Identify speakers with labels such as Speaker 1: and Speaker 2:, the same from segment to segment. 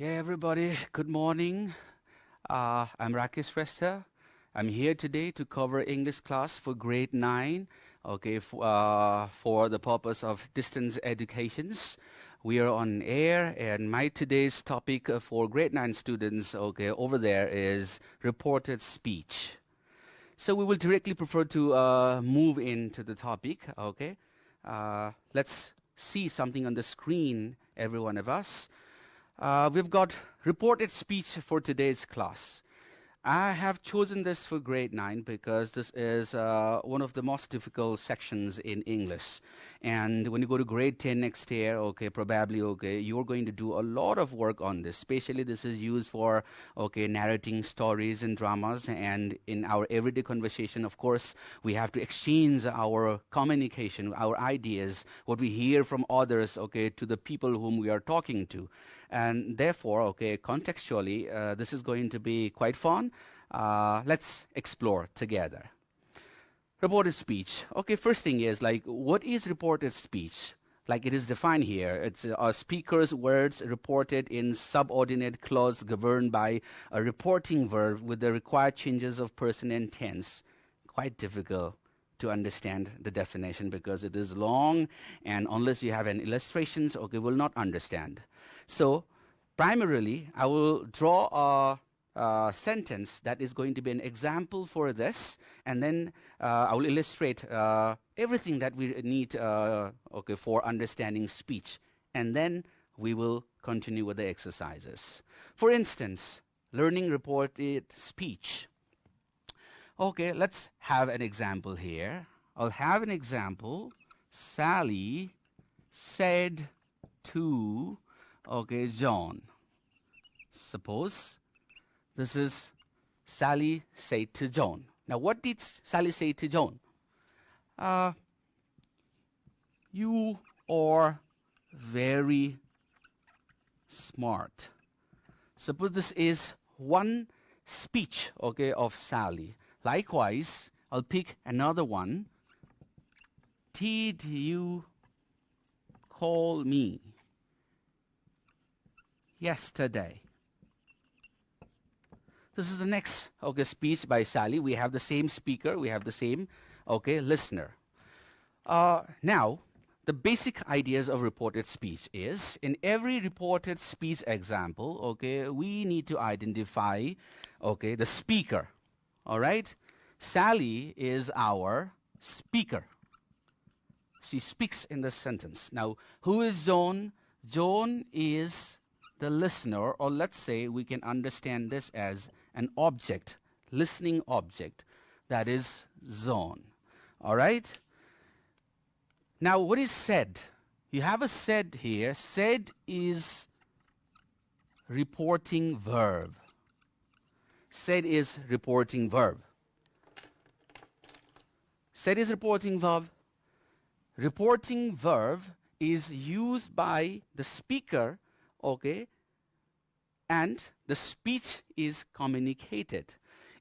Speaker 1: Hey everybody, good morning. I'm Rakesh Resta. I'm here today to cover English class for grade 9, okay, for the purpose of distance educations. We are on air, and my today's topic for grade 9 students, okay, over there is reported speech. So we will directly prefer to move into the topic, okay. Let's see something on the screen, every one of us. We've got reported speech for today's class. I have chosen this for grade 9 because this is one of the most difficult sections in English. And when you go to grade 10 next year, okay, probably, okay, you're going to do a lot of work on this. Especially this is used for, okay, narrating stories and dramas. And in our everyday conversation, of course, we have to exchange our communication, our ideas, what we hear from others, okay, to the people whom we are talking to. And therefore, okay, contextually, this is going to be quite fun. Let's explore together. Reported speech. Okay, first thing is, like, what is reported speech? Like it is defined here. It's a speaker's words reported in subordinate clause governed by a reporting verb with the required changes of person and tense. Quite difficult to understand the definition because it is long, and unless you have an illustrations, okay, will not understand. So primarily, I will draw a sentence that is going to be an example for this, and then I will illustrate everything that we need okay, for understanding speech, and then we will continue with the exercises. For instance, learning reported speech. Okay, let's have an example here. I'll have an example. Sally said to, okay, John. Suppose this is Sally said to John. Now, what did Sally say to John? You are very smart. Suppose this is one speech, okay, of Sally. Likewise, I'll pick another one. Did you call me yesterday? This is the next, okay, speech by Sally. We have the same speaker. We have the same, okay, listener. Now, the basic ideas of reported speech is, in every reported speech example, okay, we need to identify, okay, the speaker. All right? Sally is our speaker. She speaks in this sentence. Now, who is John? John is the listener, or let's say we can understand this as an object, listening object, that is John. All right? Now, what is said? You have a said here. Said is reporting verb. Said is reporting verb. Said is reporting verb. Reporting verb is used by the speaker, okay, and the speech is communicated.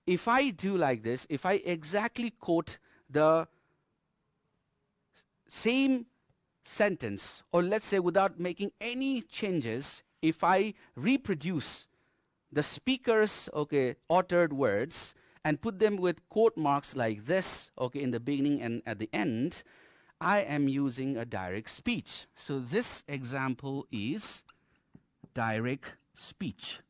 Speaker 1: If I do like this, if I exactly quote the same sentence, or let's say without making any changes, if I reproduce the speaker's, okay, uttered words and put them with quote marks like this, okay, in the beginning and at the end, I am using a direct speech. So this example is direct speech.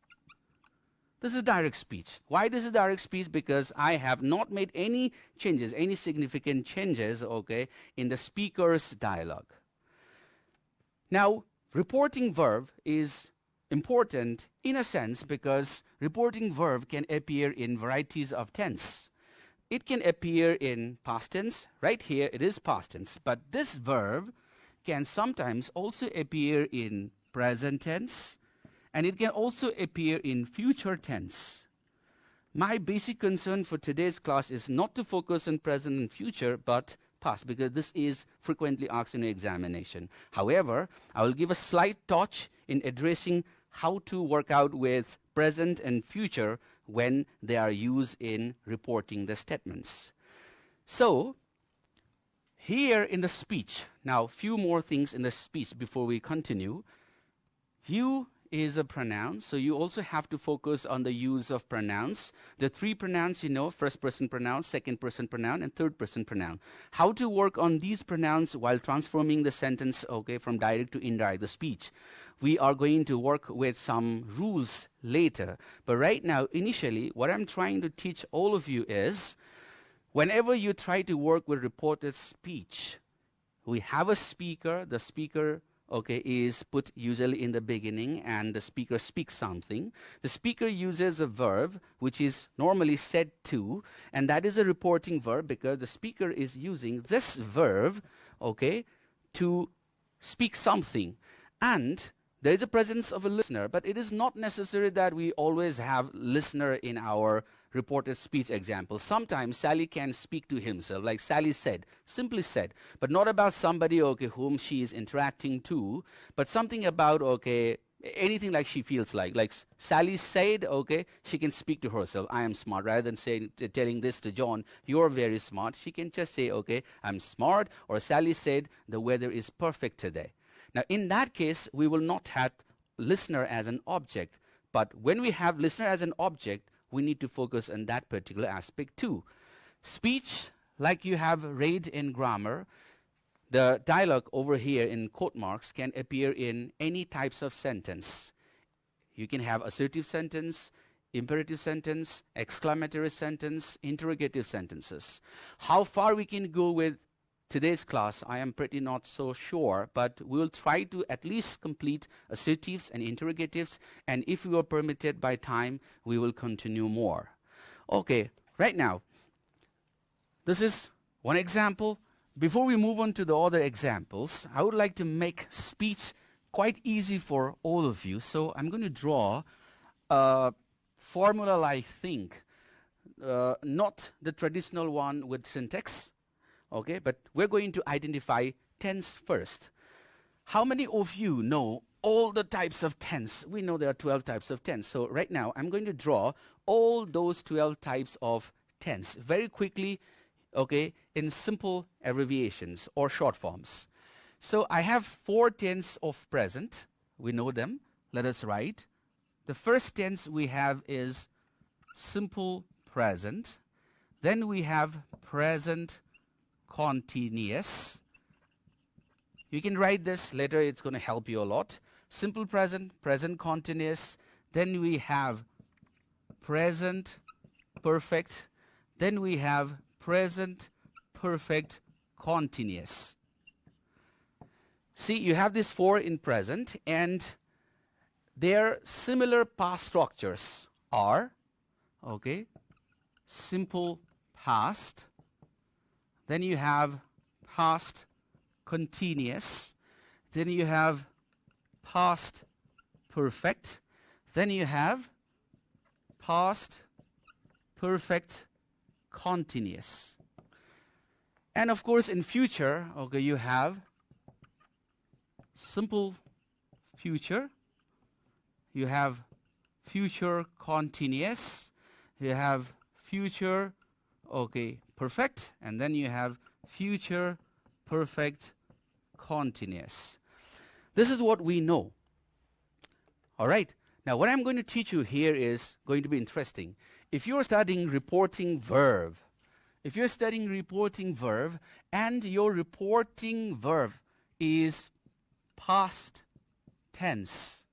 Speaker 1: This is direct speech. Why this is direct speech? Because I have not made any changes, any significant changes, okay, in the speaker's dialogue. Now, reporting verb is important in a sense because reporting verb can appear in varieties of tense. It can appear in past tense. Right here, it is past tense. But this verb can sometimes also appear in present tense, and it can also appear in future tense. My basic concern for today's class is not to focus on present and future, but past, because this is frequently asked in an examination. However, I will give a slight touch in addressing how to work out with present and future when they are used in reporting the statements. So, here in the speech, now few more things in the speech before we continue. You is a pronoun, so you also have to focus on the use of pronouns. The three pronouns, first person pronoun, second person pronoun, and third person pronoun. How to work on these pronouns while transforming the sentence, from direct to indirect, the speech. We are going to work with some rules later. But right now, initially, what I'm trying to teach all of you is, whenever you try to work with reported speech, we have a speaker. The speaker, is put usually in the beginning, and the speaker speaks something. The speaker uses a verb, which is normally said to, and that is a reporting verb because the speaker is using this verb, to speak something. And there is a presence of a listener, but it is not necessary that we always have listener in our reported speech example. Sometimes Sally can speak to himself, like Sally said, simply said, but not about somebody, whom she is interacting to, but something about, anything like she feels like. Like Sally said, she can speak to herself, I am smart. Rather than telling this to John, you're very smart, she can just say, I'm smart. Or Sally said, the weather is perfect today. Now, in that case, we will not have listener as an object. But when we have listener as an object, we need to focus on that particular aspect too. Speech, like you have read in grammar, the dialogue over here in quote marks can appear in any types of sentence. You can have assertive sentence, imperative sentence, exclamatory sentence, interrogative sentences. How far we can go with today's class, I am pretty not so sure, but we'll try to at least complete assertives and interrogatives, and if we are permitted by time, we will continue more. Okay, right now, this is one example. Before we move on to the other examples, I would like to make speech quite easy for all of you, so I'm going to draw a formula-like thing, not the traditional one with syntax, but we're going to identify tense first. How many of you know all the types of tense? We know there are 12 types of tense. So right now, I'm going to draw all those 12 types of tense very quickly, in simple abbreviations or short forms. So I have 4 tense of present. We know them. Let us write. The first tense we have is simple present. Then we have present continuous. You can write this later, it's going to help you a lot. Simple present, present continuous. Then we have present perfect. Then we have present perfect continuous. See, you have these 4 in present, and their similar past structures are, simple past. Then you have past continuous. Then you have past perfect. Then you have past perfect continuous. And of course, in future, you have simple future. You have future continuous. You have future perfect, and then you have future perfect continuous. This is what we know. All right. Now, what I'm going to teach you here is going to be interesting. If you're studying reporting verb, and your reporting verb is past tense,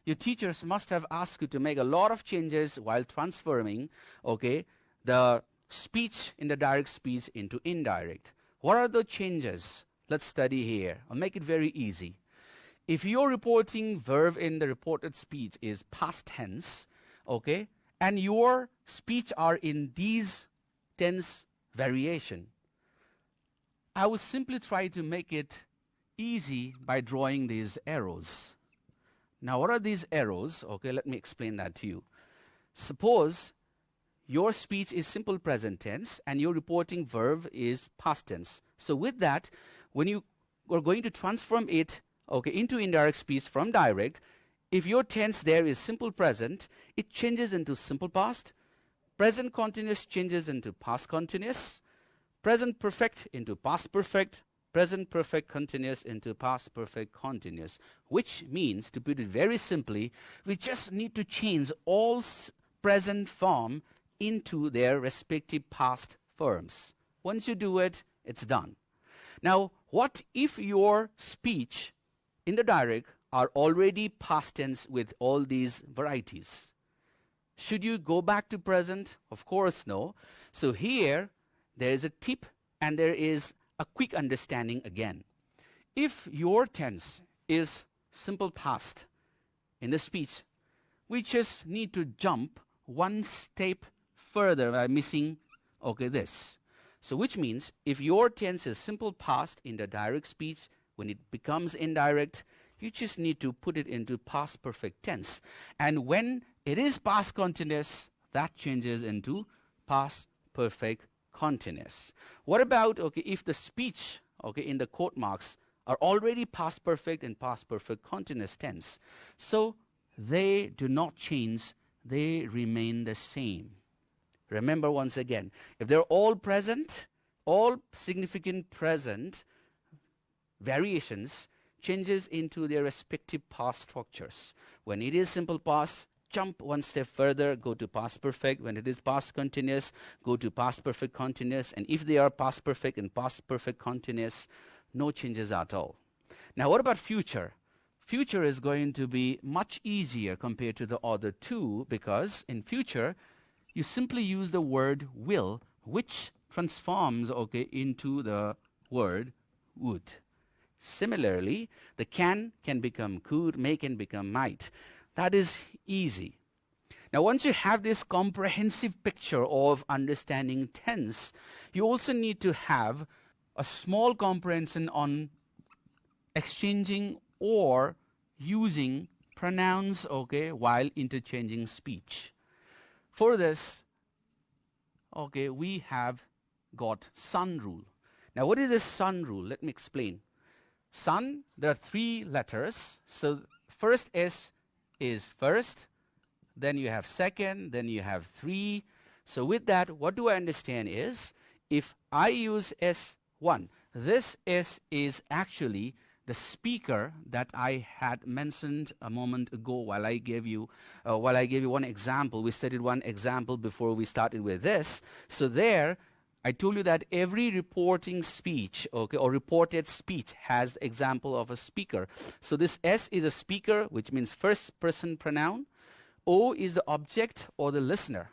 Speaker 1: your teachers must have asked you to make a lot of changes while transforming, the speech in the direct speech into indirect. What are the changes? Let's study here. I'll make it very easy. If your reporting verb in the reported speech is past tense, and your speech are in these tense variation, I would simply try to make it easy by drawing these arrows. Now, what are these arrows? Let me explain that to you. Suppose your speech is simple present tense and your reporting verb is past tense. So with that, when you are going to transform it into indirect speech from direct, if your tense there is simple present, it changes into simple past. Present continuous changes into past continuous. Present perfect into past perfect. present perfect continuous into past perfect continuous, which means, to put it very simply, we just need to change all present form into their respective past forms. Once you do it, it's done. Now, what if your speech in the direct are already past tense with all these varieties? Should you go back to present? Of course, no. So here, there is a tip and there is a quick understanding again. If your tense is simple past in the speech, we just need to jump one step further by missing, this. So which means if your tense is simple past in the direct speech, when it becomes indirect, you just need to put it into past perfect tense. And when it is past continuous, that changes into past perfect continuous. What about, if the speech, in the quote marks are already past perfect and past perfect continuous tense? So they do not change, they remain the same. Remember once again, if they're all present, all significant present variations changes into their respective past structures. When it is simple past, jump one step further, go to past perfect. When it is past continuous, go to past perfect continuous. And if they are past perfect and past perfect continuous, no changes at all. Now what about future? Future is going to be much easier compared to the other two, because in future, you simply use the word will, which transforms, into the word would. Similarly, the can become could, may can become might. That is easy. Now, once you have this comprehensive picture of understanding tense, you also need to have a small comprehension on exchanging or using pronouns, while interchanging speech. For this, we have got sun rule. Now, what is this sun rule? Let me explain. Sun, there are 3 letters. So first S is first, then you have second, then you have 3. So with that, what do I understand is, if I use S1, this S is actually the speaker that I had mentioned a moment ago while I gave you one example. We studied one example before we started with this. So there, I told you that every reporting speech, or reported speech has the example of a speaker. So this S is a speaker, which means first person pronoun. O is the object or the listener.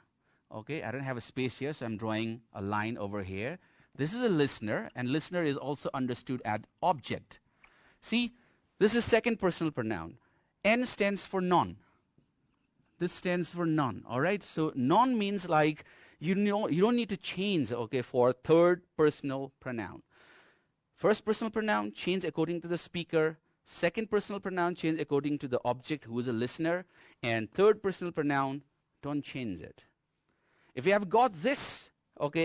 Speaker 1: I don't have a space here, so I'm drawing a line over here. This is a listener, and listener is also understood as object. See, this is second personal pronoun. N stands for none. This stands for none, all right? So none means like, you don't need to change, for third personal pronoun. First personal pronoun, change according to the speaker. Second personal pronoun, change according to the object who is a listener. And third personal pronoun, don't change it. If you have got this,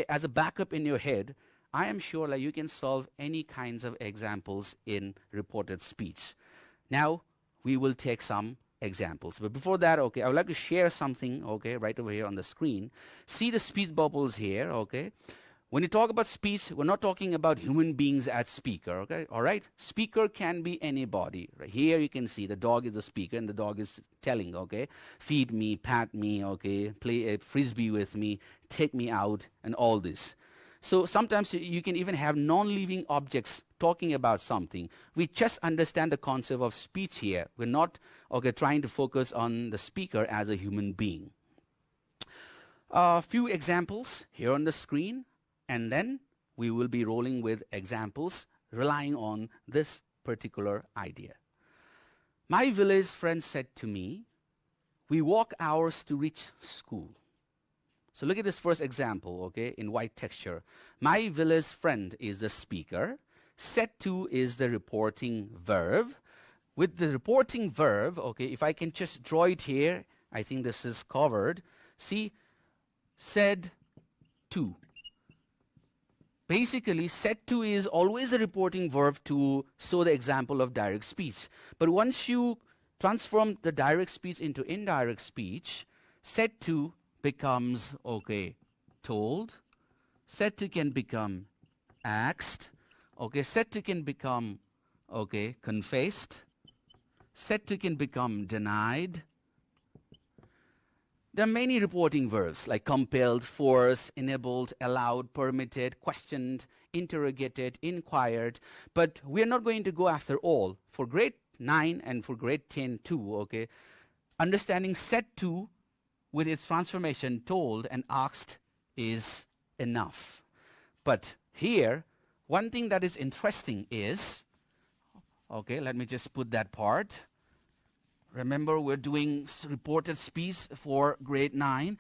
Speaker 1: as a backup in your head, I am sure you can solve any kinds of examples in reported speech. Now, we will take some examples. But before that, I would like to share something, right over here on the screen. See the speech bubbles here, When you talk about speech, we're not talking about human beings as speaker, all right? Speaker can be anybody. Right here you can see the dog is the speaker and the dog is telling, feed me, pat me, play a frisbee with me, take me out, and all this. So sometimes you can even have non-living objects talking about something. We just understand the concept of speech here. We're not trying to focus on the speaker as a human being. A few examples here on the screen, and then we will be rolling with examples relying on this particular idea. My village friend said to me, we walk hours to reach school. So look at this first example, in white texture. My village friend is the speaker. Said to is the reporting verb. With the reporting verb, if I can just draw it here, I think this is covered. See, said to. Basically, said to is always a reporting verb to show the example of direct speech. But once you transform the direct speech into indirect speech, said to becomes, told. Said to can become asked. Okay, said to can become, okay, confessed. Said to can become denied. There are many reporting verbs like compelled, forced, enabled, allowed, permitted, questioned, interrogated, inquired. But we are not going to go after all. For grade 9 and for grade 10 too, okay, understanding said to with its transformation told and asked is enough. But here, one thing that is interesting is, okay, let me just put that part. Remember, we're doing reported speech for grade 9.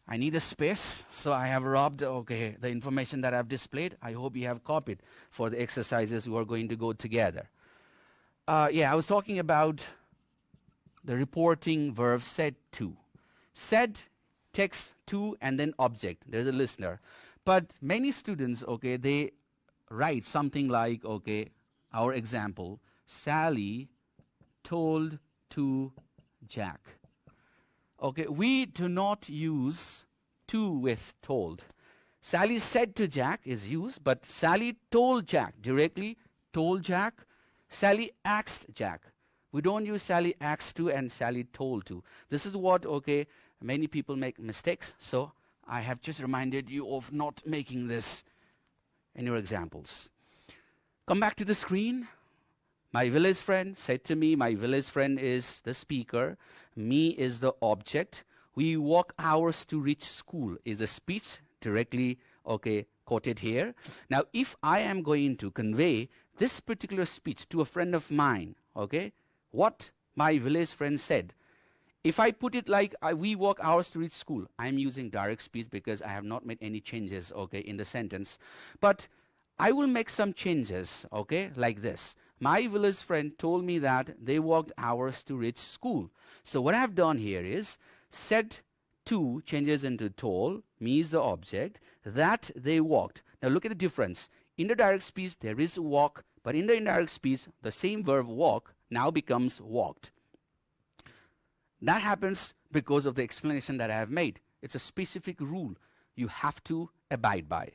Speaker 1: I need a space, so I have robbed, okay, the information that I've displayed. I hope you have copied for the exercises we are going to go together. I was talking about the reporting verb said to. Said takes to and then object. There's a listener. But many students, okay, they write something like, okay, our example, Sally told to Jack. Okay, we do not use to with told. Sally said to Jack is used, but Sally told Jack directly, told Jack. Sally asked Jack. We don't use Sally asked to and Sally told to. This is what, okay, many people make mistakes. So I have just reminded you of not making this in your examples. Come back to the screen. My village friend said to me, my village friend is the speaker. Me is the object. We walk hours to reach school is the speech directly, okay, quoted here. Now, if I am going to convey this particular speech to a friend of mine, okay, what my village friend said, if I put it like we walk hours to reach school, I'm using direct speech because I have not made any changes, okay, in the sentence. But I will make some changes, okay, like this. My village friend told me that they walked hours to reach school. So what I've done here is said to changes into told, me is the object, that they walked. Now look at the difference. In the direct speech, there is walk, but in the indirect speech, the same verb walk now becomes walked. That happens because of the explanation that I have made. It's a specific rule you have to abide by.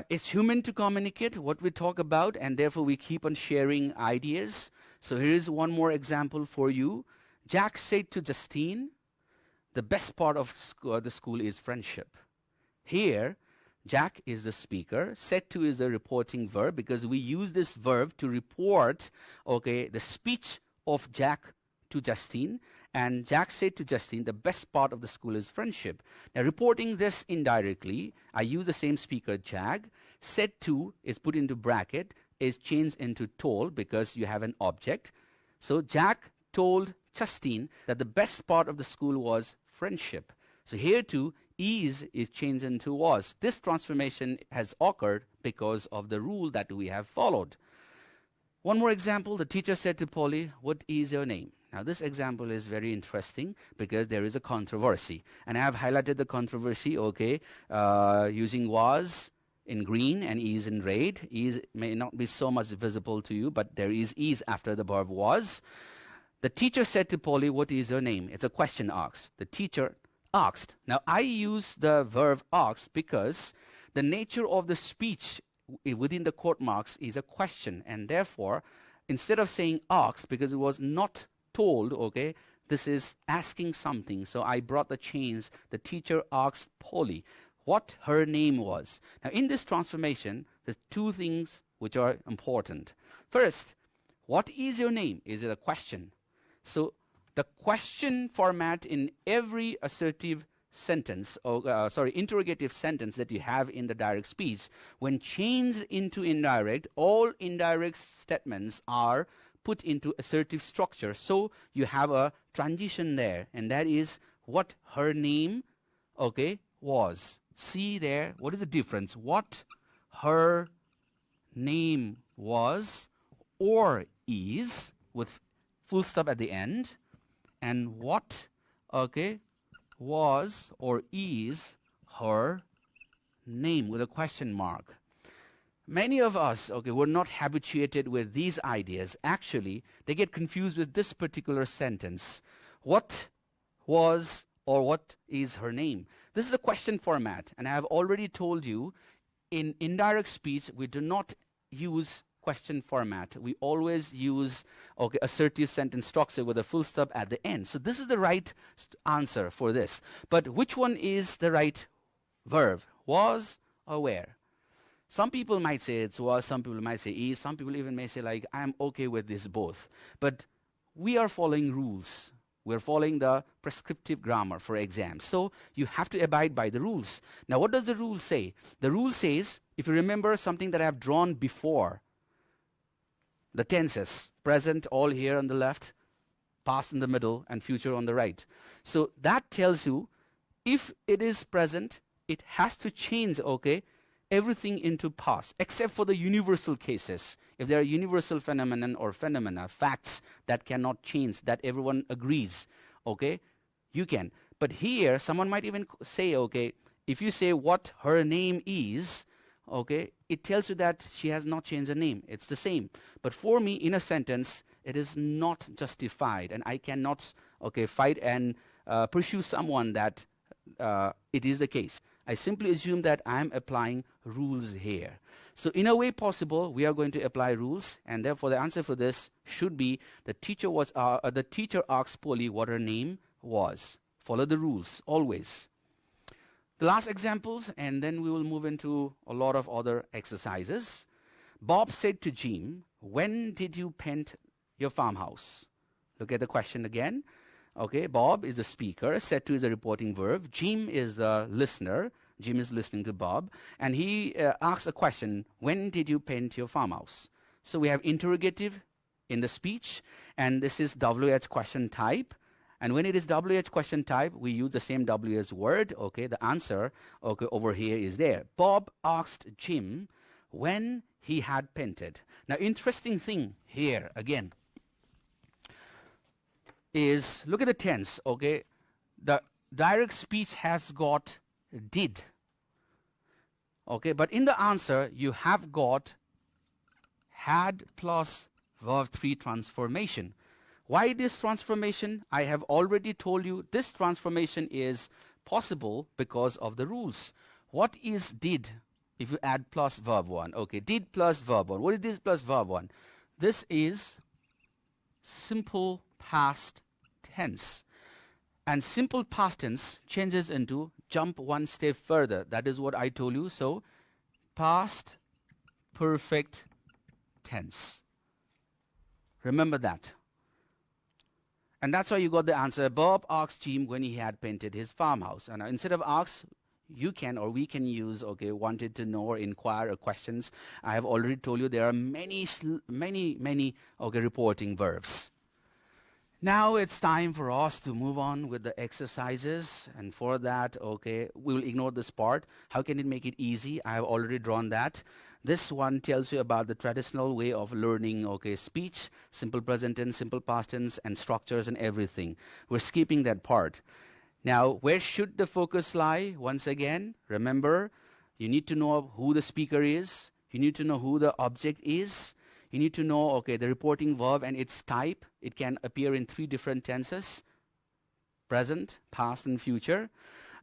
Speaker 1: It's human to communicate what we talk about, and therefore we keep on sharing ideas. So here is one more example for you. Jack said to Justine, the best part of the school is friendship. Here, Jack is the speaker. Said to is the reporting verb because we use this verb to report, okay, the speech of Jack to Justine. And Jack said to Justine, the best part of the school is friendship. Now, reporting this indirectly, I use the same speaker, Jack. Said to is put into bracket, is changed into told because you have an object. So Jack told Justine that the best part of the school was friendship. So here too, is changed into was. This transformation has occurred because of the rule that we have followed. One more example, the teacher said to Polly, what is your name? Now this example is very interesting because there is a controversy. And I have highlighted the controversy, okay, using was in green and is in red. Is may not be so much visible to you, but there is after the verb was. The teacher said to Polly, what is your name? It's a question asked. The teacher asked. Now I use the verb asked because the nature of the speech within the quote marks is a question, and therefore instead of saying asked because it was not told, okay, this is asking something. So I brought the change. The teacher asked Polly what her name was. Now in this transformation, there's two things which are important. First, what is your name? Is it a question? So the question format in every assertive sentence, or interrogative sentence that you have in the direct speech, when changed into indirect, all indirect statements are put into assertive structure. So you have a transition there, and that is what her name, okay, was. See there, what is the difference? What her name was or is with full stop at the end, and what, okay, was or is her name with a question mark. Many of us, okay, were not habituated with these ideas. Actually, they get confused with this particular sentence. What was or what is her name? This is a question format, and I have already told you in indirect speech, we do not use question format. We always use assertive sentence structure with a full stop at the end. So this is the right answer for this. But which one is the right verb? Was or were? Some people might say it's was, some people might say is, some people even may say like, I'm okay with this both. But we are following rules. We're following the prescriptive grammar for exams. So you have to abide by the rules. Now what does the rule say? The rule says, if you remember something that I have drawn before, the tenses, present all here on the left, past in the middle, and future on the right. So that tells you, if it is present, it has to change, everything into past, except for the universal cases. If there are universal phenomenon or phenomena, facts that cannot change, that everyone agrees, you can. But here, someone might even say, if you say what her name is, it tells you that she has not changed her name. It's the same. But for me, in a sentence, it is not justified, and I cannot, fight and pursue someone that it is the case. I simply assume that I'm applying rules here. So in a way possible, we are going to apply rules, and therefore the answer for this should be the teacher asked Polly what her name was. Follow the rules, always. The last examples, and then we will move into a lot of other exercises. Bob said to Jim, when did you paint your farmhouse? Look at the question again. Bob is the speaker, said to is a reporting verb. Jim is the listener. Jim is listening to Bob. And he asks a question, when did you paint your farmhouse? So we have interrogative in the speech, and this is WH question type. And when it is WH question type, we use the same WH word. The answer over here is there. Bob asked Jim when he had painted. Now, interesting thing here again is, look at the tense, The direct speech has got did. But in the answer, you have got had plus verb 3 transformation. Why this transformation? I have already told you this transformation is possible because of the rules. What is did if you add plus verb 1? Did plus verb 1. What is this plus verb 1? This is simple past tense. And simple past tense changes into jump one step further. That is what I told you. So, past perfect tense. Remember that. And that's why you got the answer. Bob asked Jim when he had painted his farmhouse. And instead of ask, you can or we can use, wanted to know or inquire or questions. I have already told you there are many, reporting verbs. Now it's time for us to move on with the exercises. And for that, we will ignore this part. How can it make it easy? I have already drawn that. This one tells you about the traditional way of learning, speech, simple present tense, simple past tense, and structures and everything. We're skipping that part. Now, where should the focus lie? Once again, remember, you need to know who the speaker is. You need to know who the object is. You need to know, the reporting verb and its type. It can appear in 3 different tenses: present, past, and future.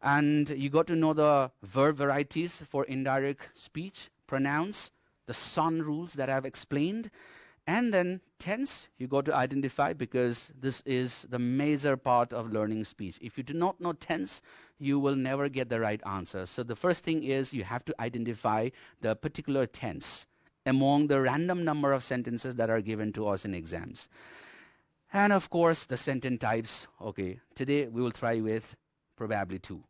Speaker 1: And you got to know the verb varieties for indirect speech, pronouns, the son rules that I've explained. And then tense, you got to identify, because this is the major part of learning speech. If you do not know tense, you will never get the right answer. So the first thing is you have to identify the particular tense among the random number of sentences that are given to us in exams. And of course, the sentence types. Today we will try with probably 2.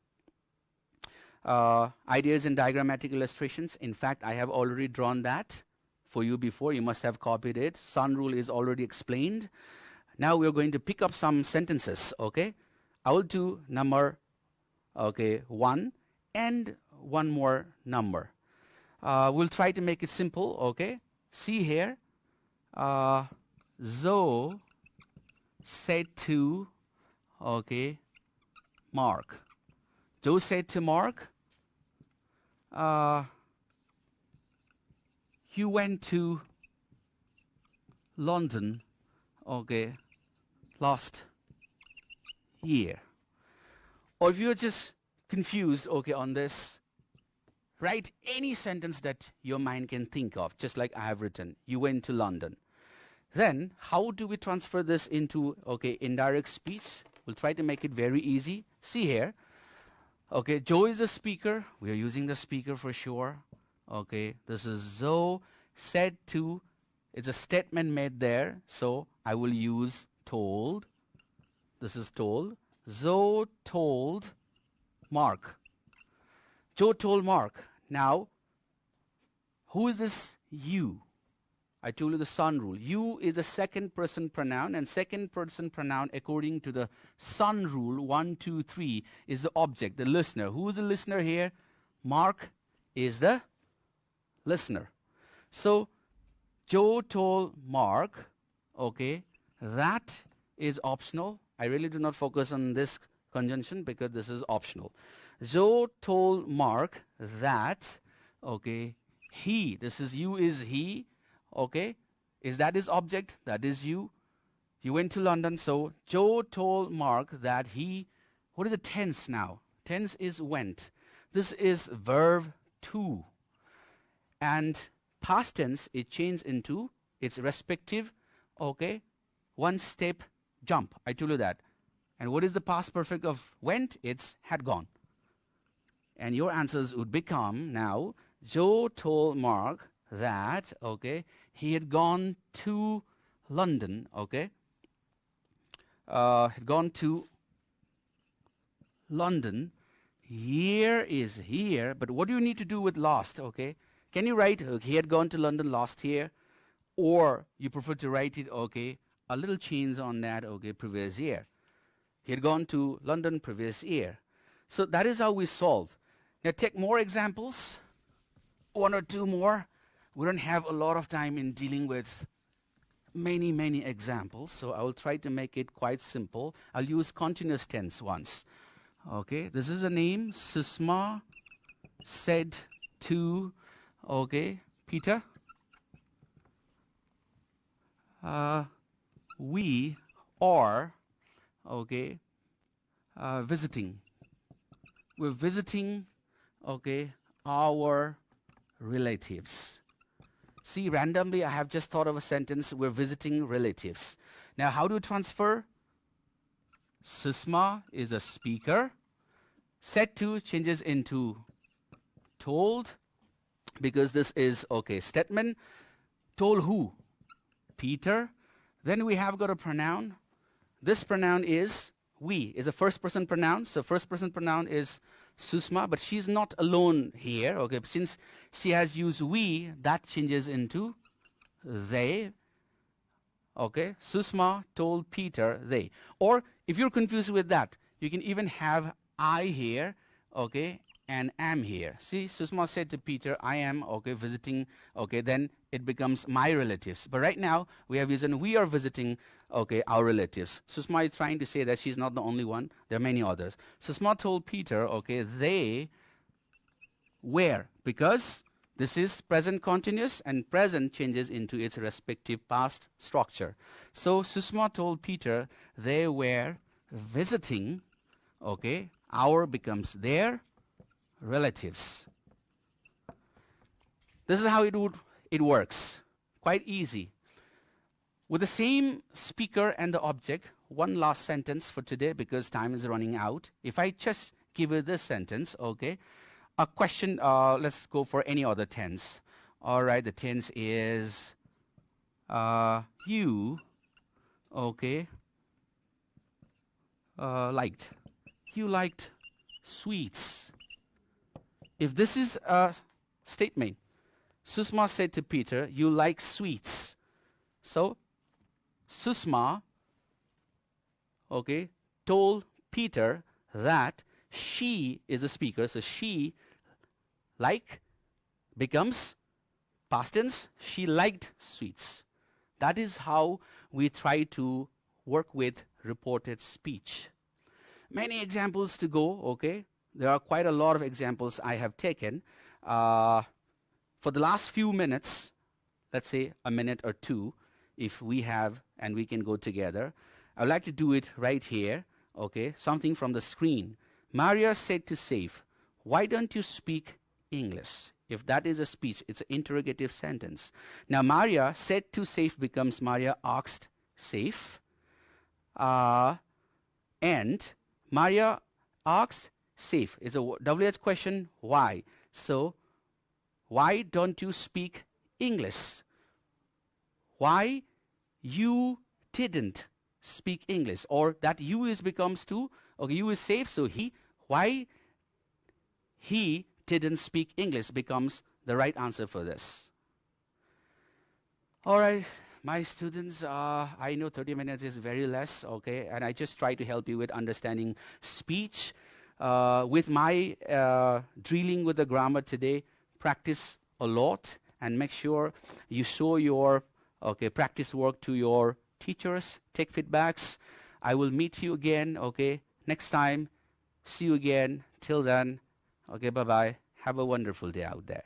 Speaker 1: Ideas and diagrammatic illustrations. In fact, I have already drawn that for you before. You must have copied it. Sun rule is already explained. Now we're going to pick up some sentences. I will do number 1 and one more number. We'll try to make it simple. See here. Zoe said to Mark. Joe said to Mark, you went to London last year. Or if you're just confused on this, Write any sentence that your mind can think of, just like I have written. You went to London. Then, how do we transfer this into, okay, indirect speech? We'll try to make it very easy. See here. Okay, Joe is a speaker. We are using the speaker for sure. Okay, this is Zoe said to. It's a statement made there. So, I will use told. This is told. Zoe told Mark. Joe told Mark. Now, who is this you? I told you the son rule. You is a second person pronoun, and second person pronoun, according to the son rule, 1, 2, 3, is the object, the listener. Who is the listener here? Mark is the listener. So, Joe told Mark, okay, that is optional. I really do not focus on this conjunction because this is optional. Joe told Mark that, okay, he, this is you is he, okay, is that his object? That is you. You went to London, so Joe told Mark that he, what is the tense now? Tense is went. This is verb to. And past tense, it changed into its respective, okay, one step jump. I told you that. And what is the past perfect of went? It's had gone. And your answers would become now, Joe told Mark that, okay, he had gone to London, okay, had gone to London. Here is here, but what do you need to do with last, okay? Can you write, okay, he had gone to London last year, or you prefer to write it, okay, a little change on that, okay, previous year. He had gone to London previous year. So that is how we solve. Now take more examples, one or two more. We don't have a lot of time in dealing with many examples, so I will try to make it quite simple. I'll use continuous tense once. Okay, this is a name. Susma said to, okay, Peter, we are, okay, visiting. We're visiting, okay, our relatives. See, randomly, I have just thought of a sentence. We're visiting relatives. Now, how do you transfer? Susma is a speaker. Said to changes into told, because this is, okay, statement. Told who? Peter. Then we have got a pronoun. This pronoun is we, is a first person pronoun. So first person pronoun is Susma, but she's not alone here. Okay, since she has used we, that changes into they. Okay, Susma told Peter they. Or if you're confused with that, you can even have I here, okay, and am here. See, Susma said to Peter, I am, okay, visiting, okay, then it becomes my relatives. But right now, we have used we are visiting, okay, our relatives. Susma is trying to say that she's not the only one. There are many others. Susma told Peter, okay, they were, because this is present continuous, and present changes into its respective past structure. So Susma told Peter they were visiting, okay, our becomes their relatives. This is how it works. Quite easy. With the same speaker and the object, one last sentence for today because time is running out. If I just give you this sentence, okay, a question, let's go for any other tense. All right, the tense is you, okay, liked. You liked sweets. If this is a statement, Susma said to Peter, you like sweets. So, Susma, okay, told Peter that she is a speaker. So, she like becomes past tense. She liked sweets. That is how we try to work with reported speech. Many examples to go, okay. There are quite a lot of examples I have taken. For the last few minutes, let's say a minute or two, if we have and we can go together, I would like to do it right here, okay, something from the screen. Maria said to Saif, why don't you speak English. If that is a speech, it's an interrogative sentence. Now, Maria said to Saif becomes Maria asked Saif. And Maria asked Saif. It's a WH question. Why? So, why don't you speak English? Why you didn't speak English? Or that you is becomes to, okay, you is Saif. So why he didn't speak English becomes the right answer for this. All right, my students, I know 30 minutes is very less, okay, and I just try to help you with understanding speech. With my drilling with the grammar today, practice a lot and make sure you show your practice work to your teachers, take feedbacks. I will meet you again, okay, next time. See you again. Till then, okay, bye-bye. Have a wonderful day out there.